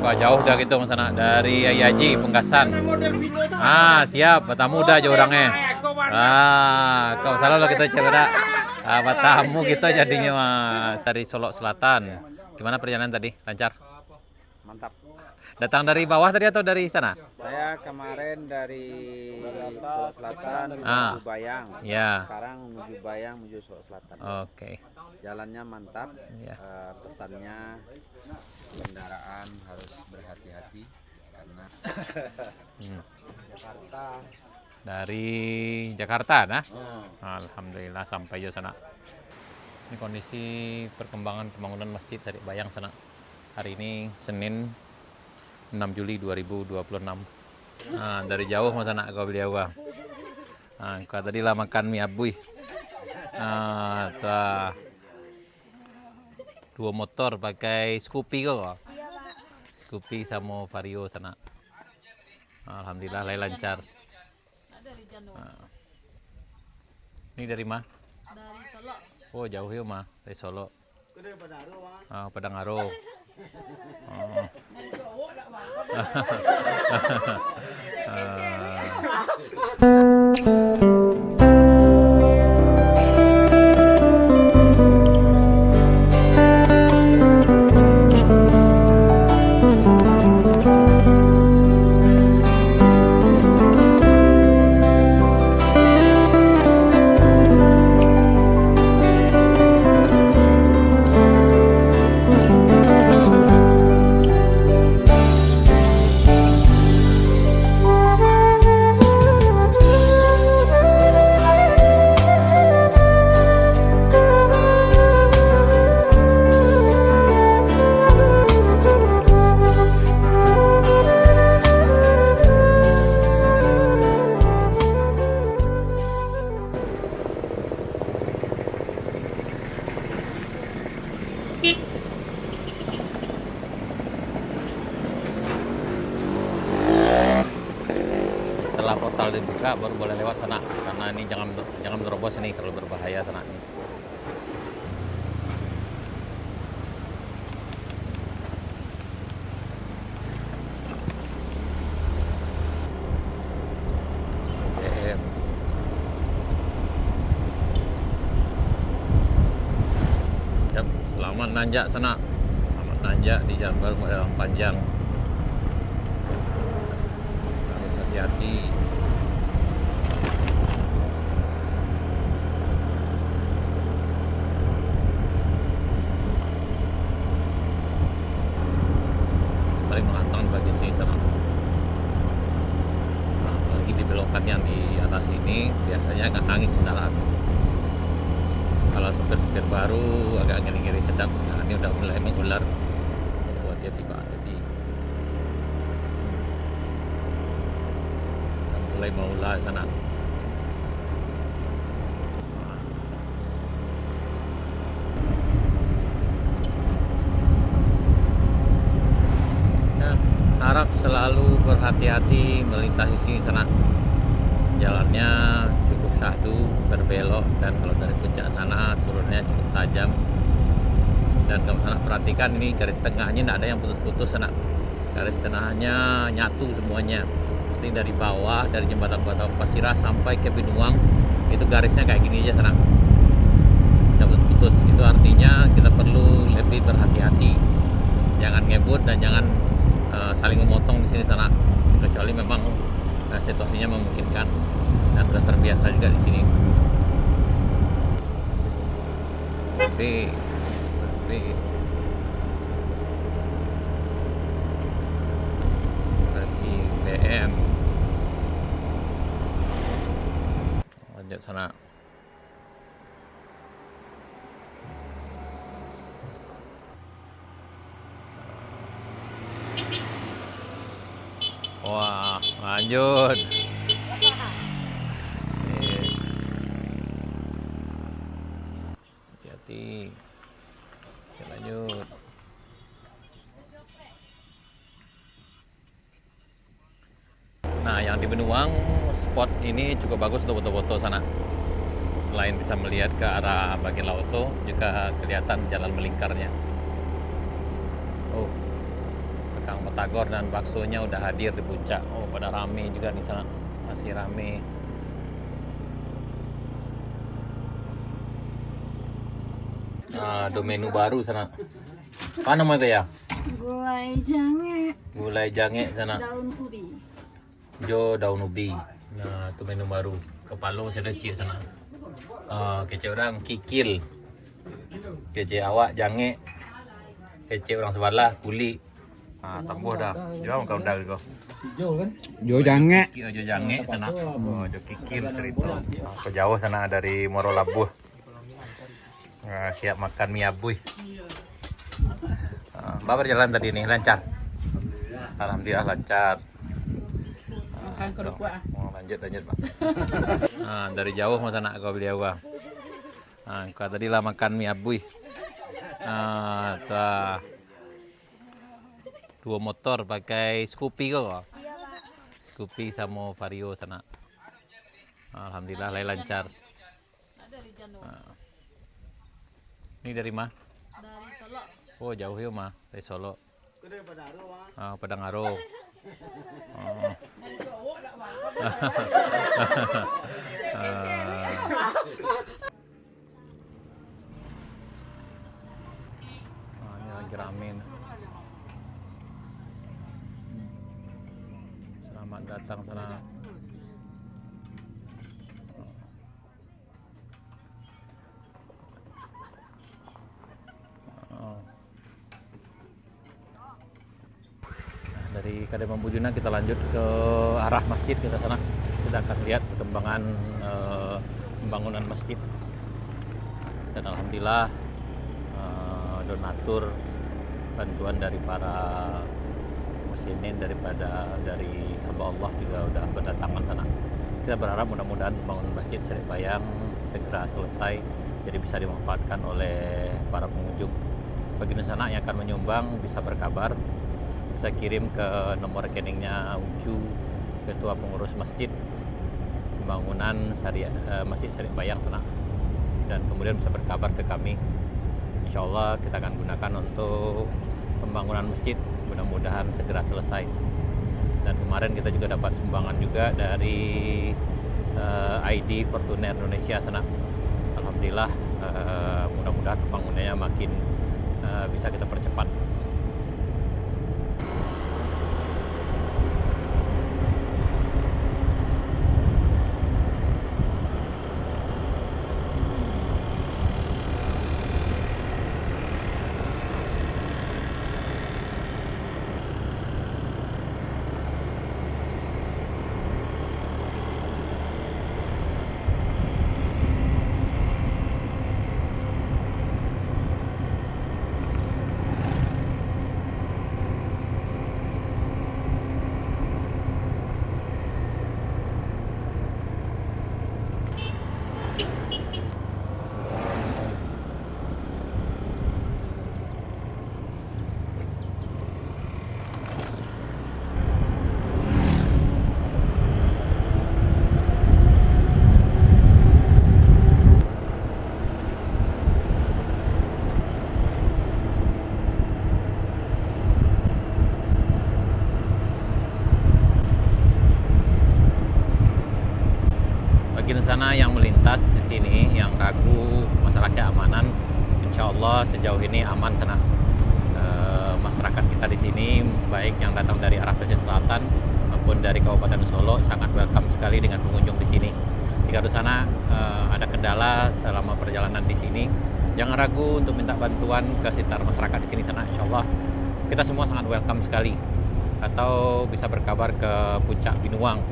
Wah, jauh dah gitu Mas Sana dari Yayaji Penggasan. Ah, siap, Batamu udah aja orangnya. Ah, kau salah lo kita cerita. Ah, Batamu gitu jadinya Mas dari Solo Selatan. Gimana perjalanan tadi? Lancar? Mantap. Datang dari bawah tadi atau dari sana? Saya kemarin dari Solo Selatan Ah. menuju Bayang. Ya. Sekarang menuju Bayang menuju Solo Selatan. Oke. Jalannya mantap. Ya. Pesannya kendaraan harus berhati-hati karena Jakarta. Dari Jakarta, nah? Alhamdulillah sampai di sana. Ini kondisi perkembangan pembangunan masjid dari Bayang sana. Hari ini Senin 6 Juli 2026. Nah, dari jauh Mas anak kau beliau gua. Nah, kau tadi lah makan mie abui. Nah, tuh. Dua motor pakai Scoopy kok. Scoopy sama Vario sana. Alhamdulillah lancar. Nah. Ini dari mana? Dari Solo. Oh, jauh ya mah dari Solo. Ah, Padangaro. Oh. Setelah portal dibuka baru boleh lewat sana karena ini jangan menerobos ini terlalu berbahaya sana ini. Selamat nanjak sana. Selamat nanjak di jalan baru yang panjang. Harus hati-hati. Paling menantang bagian sini sana. Nah, apalagi di belokan yang di atas ini biasanya agak nangis kendaraan. Kalau supir-supir baru agak ngeri-ngeri sedap. Nah, ini udah mulai mengular buat dia tiba jadi mulai mau ular sana. Nah, harap selalu berhati-hati melintasi sini sana. Jalannya cukup syahdu, berbelok, dan kalau dari puncak sana turunnya cukup tajam. Dan kalau sana perhatikan ini garis tengahnya tidak ada yang putus-putus sana. Garis tengahnya nyatu semuanya. Ini dari bawah, dari jembatan Batu Pasirah sampai ke Binuang itu garisnya kayak gini aja sana. Tidak putus-putus. Itu artinya kita perlu lebih berhati-hati. Jangan ngebut dan jangan saling memotong di sini sana. Kecuali memang situasinya memungkinkan dan sudah terbiasa juga di sini. B bagi BM lanjut sana. Wah, lanjut. Hati-hati. Lanjut. Nah, yang di Benuang spot ini cukup bagus untuk foto-foto sana. Selain bisa melihat ke arah bagian Lauto, juga kelihatan jalan melingkarnya. Oh, Kang Batagor dan baksonya udah hadir di puncak. Oh, pada rame juga di sana, masih rame. Ada menu baru sana. Apa namanya itu ya? Gulai jange, Gulai jange sana. daun ubi. Daun ubi. Nah, itu menu baru. Kepalo saya cik sana. Kece orang kikil. Kece awak jange. Kece orang sebelah kuli. Tambuh dah. Jauh kau dah kau. Jo jange. Jo jange sana. Jo kikil cerita. Ke jauh sana dari Moro Labuh. Siap makan mie abuy. Mbak berjalan tadi nih lancar. Alhamdulillah lancar. Lanjut Pak. Dari jauh masa nak kau beli awak. Kau tadi lah makan mie abuy. Dua motor pakai Scoopy kau. Scoopy sama Vario sana. Alhamdulillah lancar. Ini dari mana? Dari Solo. Oh jauh ya mah dari Solo. Padang Aro. Oh. Ini lagi rame. Selamat datang sana. Dari Kadema Bujuna kita lanjut ke arah masjid kita sana. Kita akan lihat perkembangan pembangunan masjid. Dan alhamdulillah donatur bantuan dari para muslimin dari hamba Allah juga udah berdatangan sana. Kita berharap mudah-mudahan pembangunan masjid Serik Bayang segera selesai jadi bisa dimanfaatkan oleh para pengunjung. Bagi sana yang akan menyumbang bisa berkabar, bisa kirim ke nomor rekeningnya Ucu, Ketua Pengurus Masjid Pembangunan Masjid Serik Bayang sana, dan kemudian bisa berkabar ke kami. Insya Allah kita akan gunakan untuk pembangunan masjid, mudah-mudahan segera selesai. Dan kemarin kita juga dapat sumbangan juga dari ID Fortuner Indonesia sana. Alhamdulillah mudah-mudahan pembangunannya makin bisa kita percepat. Bagi sana yang melintas di sini yang ragu masalah keamanan, insya Allah sejauh ini aman sana. Masyarakat kita di sini baik yang datang dari arah pesisir selatan maupun dari Kabupaten Solo sangat welcome sekali dengan pengunjung di sini. Jika di sana ada kendala selama perjalanan di sini, jangan ragu untuk minta bantuan ke sekitar masyarakat di sini sana. Insya Allah kita semua sangat welcome sekali. Atau bisa berkabar ke Puncak Binuang.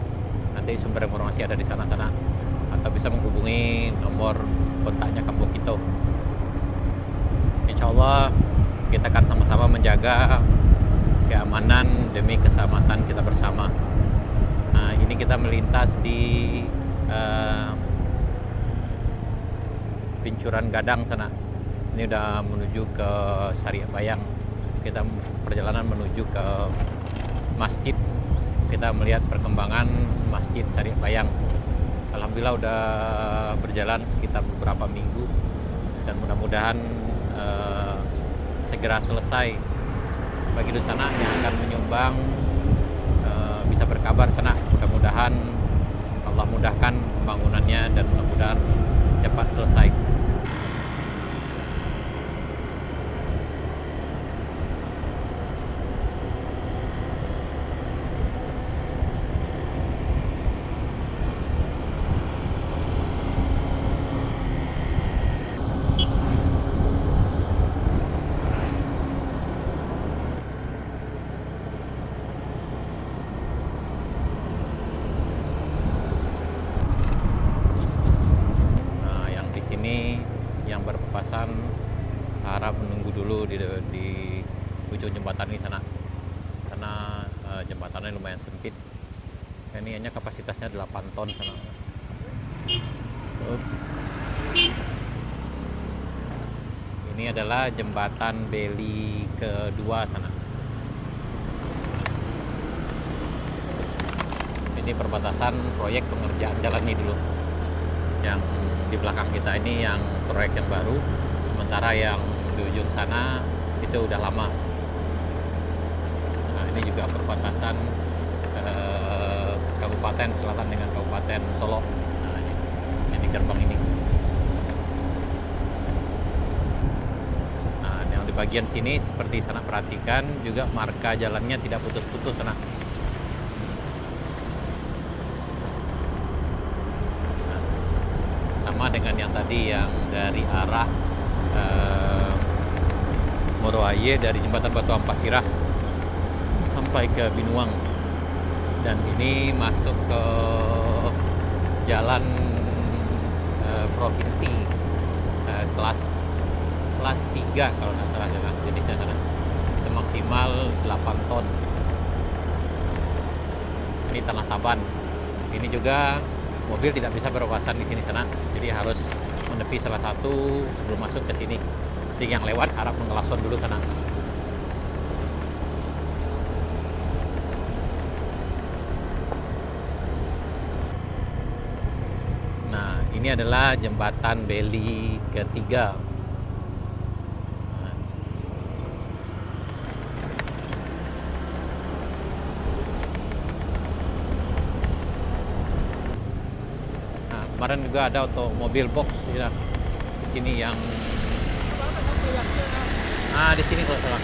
Nanti sumber informasi ada di sana-sana. Atau bisa menghubungi nomor kontaknya Kampung Kito. Insya Allah kita akan sama-sama menjaga keamanan demi keselamatan kita bersama. Nah, ini kita melintas di Pincuran Gadang sana. Ini udah menuju ke Serik Bayang. Kita perjalanan menuju ke masjid. Kita melihat perkembangan Masjid Serik Bayang. Alhamdulillah udah berjalan sekitar beberapa minggu dan mudah-mudahan segera selesai bagi di sana yang akan menyumbang bisa berkabar sana. Mudah-mudahan Allah mudahkan pembangunannya dan mudah-mudahan cepat selesai. Yang berpapasan harap menunggu dulu di ujung jembatan ini sana, karena jembatannya lumayan sempit. Ini hanya kapasitasnya 8 ton sana. Ini adalah jembatan Beli kedua sana. Ini perbatasan proyek pengerjaan jalan ini dulu. Yang di belakang kita ini yang proyek yang baru, sementara yang di ujung sana itu udah lama. Nah, ini juga perbatasan Kabupaten Selatan dengan Kabupaten Solo. Nah, ini gerbang ini. Nah, yang di bagian sini seperti sana perhatikan juga marka jalannya tidak putus-putus sana. Sama dengan yang tadi yang dari arah Moroaye dari jembatan Batu Ampasirah sampai ke Binuang, dan ini masuk ke jalan provinsi kelas 3 kalau nggak salah jalan jenisnya sana, itu maksimal 8 ton. Ini Tanah Taban. Ini juga mobil tidak bisa berwawasan di sini sana, jadi harus menepi salah satu sebelum masuk ke sini. Jadi yang lewat harap mengelason dulu sana. Nah, ini adalah jembatan Beli ketiga. Kemarin juga ada mobil box ya. Di sini yang di sini kalau salah.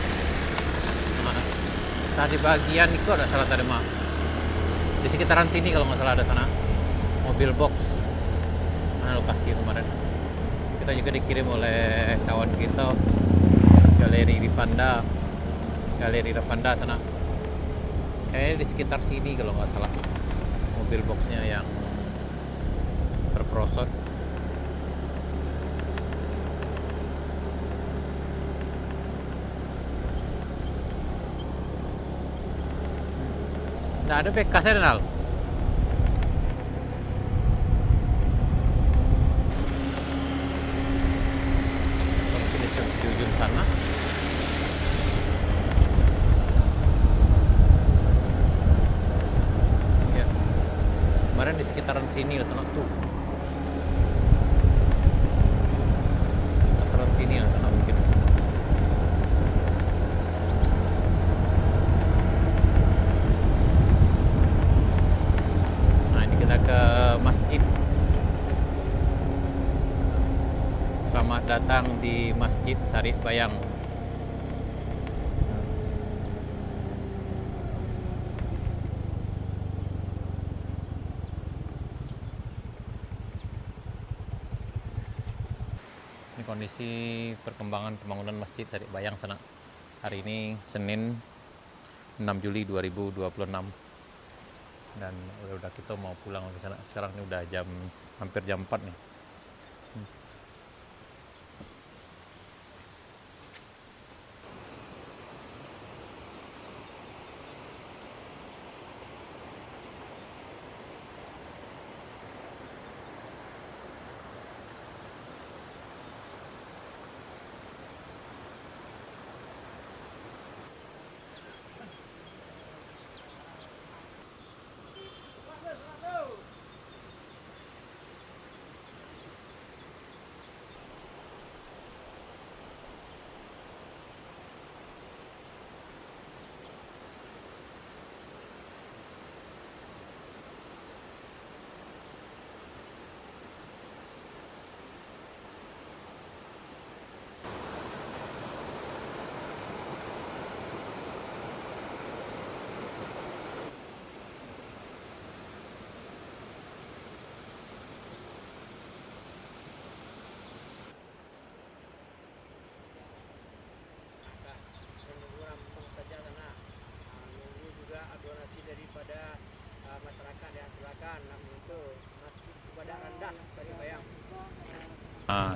Tadi bagian itu ada salah tadi mah. Di sekitaran sini kalau nggak salah ada sana mobil box. Mana lokasi kemarin? Kita juga dikirim oleh kawan kita Galeri Ripanda sana. Kayaknya di sekitar sini kalau nggak salah mobil boxnya yang berprosot. Nggak ada bekasnya Renal. Di ujung sana. Ya. Kemarin di sekitaran sini lah tuh. Ini yang kena mungkin. Nah, ini kita ke masjid. Selamat datang di Masjid Sarip Bayang. Kondisi perkembangan pembangunan Masjid Sarip Bayang sana. Hari ini Senin 6 Juli 2026. Dan udah kita mau pulang ke sana. Sekarang ini udah hampir jam 4 nih. Ah.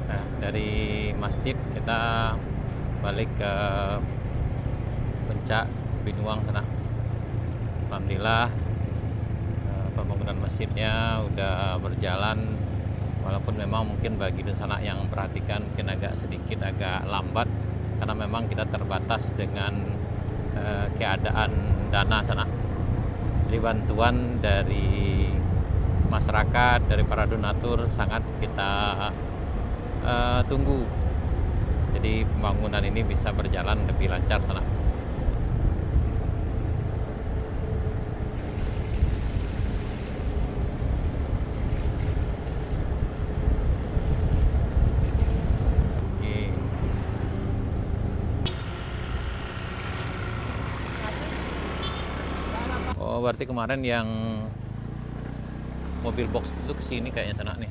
Nah, dari masjid kita balik ke puncak Binuang sana. Alhamdulillah pembangunan masjidnya udah berjalan, walaupun memang mungkin bagi sanak yang perhatikan mungkin agak lambat karena memang kita terbatas dengan keadaan dana sana. Jadi bantuan dari masyarakat, dari para donatur sangat kita tunggu. Jadi pembangunan ini bisa berjalan lebih lancar sana. Oh, berarti kemarin yang mobil box itu kesini kayaknya sana nih.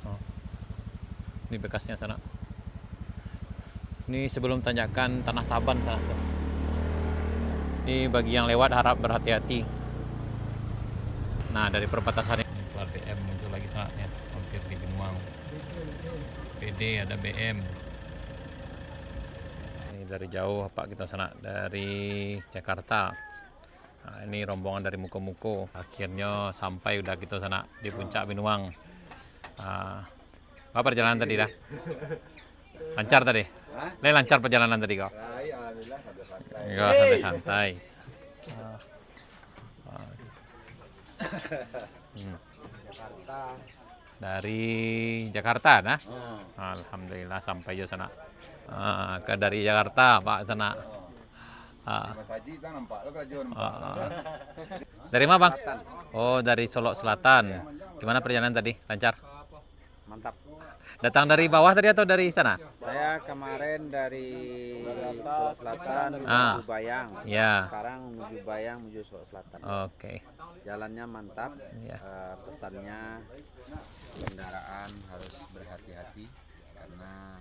Oh. Ini bekasnya sana. Ini sebelum tanjakan Tanah Taban sana tuh. Ini bagi yang lewat harap berhati-hati. Nah, dari perbatasan ini keluar BM muncul lagi sana ya, hampir di Binuang. PD ada BM. Ini dari jauh Pak kita sana dari Jakarta. Nah, ini rombongan dari Muko-Muko. Akhirnya sampai udah gitu sana di puncak Binuang. Apa perjalanan tadi dah? Lancar tadi? Lancar perjalanan tadi kok? Alhamdulillah santai. Ya, santai-santai. Jakarta. Dari Jakarta, nah? Alhamdulillah sampai juga sana. Dari Jakarta Pak sana. Mas Haji kita nampak lo kerja nampak. Dari mana Bang? Oh, dari Solok Selatan. Gimana perjalanan tadi? Lancar? Mantap. Datang dari bawah tadi atau dari sana? Saya kemarin dari Solok Selatan Ah. menuju Bayang. Ya. Sekarang menuju Bayang menuju Solok Selatan. Oke. Jalannya mantap. Ya. Pesannya kendaraan harus berhati-hati karena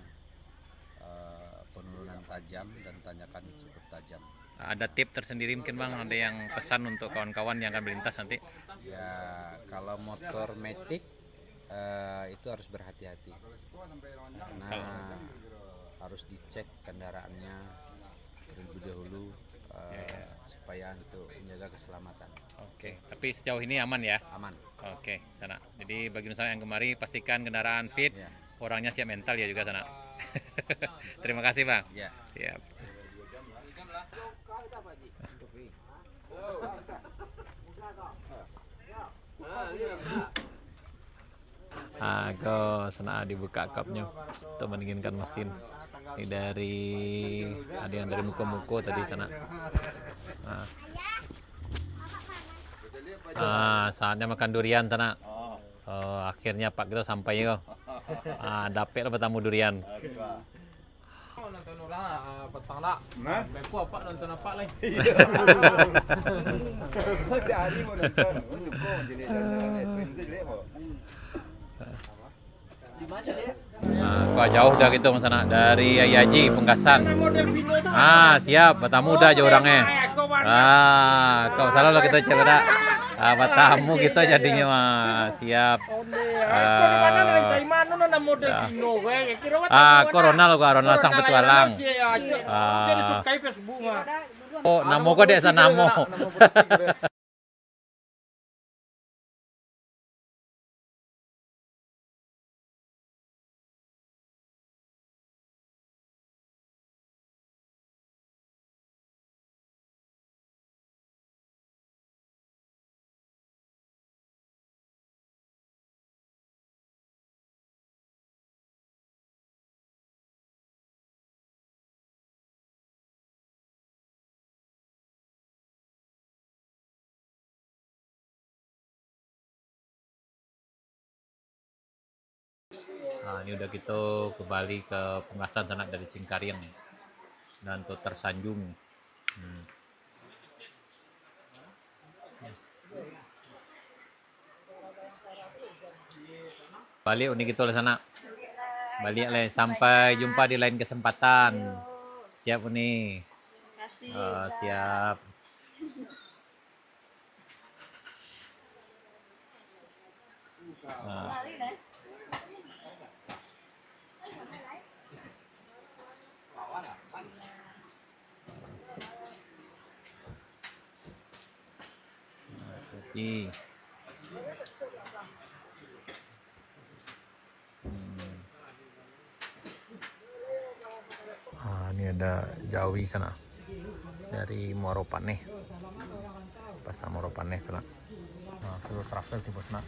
penurunan tajam dan tanjakan cukup tajam. Ada tip tersendiri mungkin Bang, ada yang pesan untuk kawan-kawan yang akan melintas nanti? Ya, kalau motor matic itu harus berhati-hati karena harus dicek kendaraannya terlebih dahulu supaya untuk menjaga keselamatan. Oke, tapi sejauh ini aman ya? Aman. Oke, sana. Jadi bagi Nusantara yang kemari pastikan kendaraan fit, Ya. orangnya siap mental ya juga sana. Terima kasih Bang. Ya. Siap. Ke sana dibuka kapnya untuk mendinginkan mesin. Ini dari ada yang dari Muko-Muko tadi sana. Saatnya makan durian sana. Akhirnya Pak kita sampai yo. Dapet lah bertamu durian. Nonton lah petang lah. Bepo apa nonton apa lagi? Hari mau nonton, mau jenis jenis mau. Kok jauh dah gitu sana dari Yayaji Punggasan. Siap, bertamu dah aja orangnya. Kau salah lo kita cerita. Bertamu gitu jadinya mah. Siap. Corona lo Corona sang petualang. Oh, namo kok dek sana namo. Ini udah gitu kembali ke Punggasan sana dari Cingkarieng dan tuh tersanjung. Balik unik gitu lah sana. Balik lah, sampai jumpa di lain kesempatan. siap nih. Kasih. Oh, siap. Nah, Lali deh. Oke. Ini ada Jawi sana dari Muaropaneh, pasar Muaropaneh sana. Nah, full travel di sana.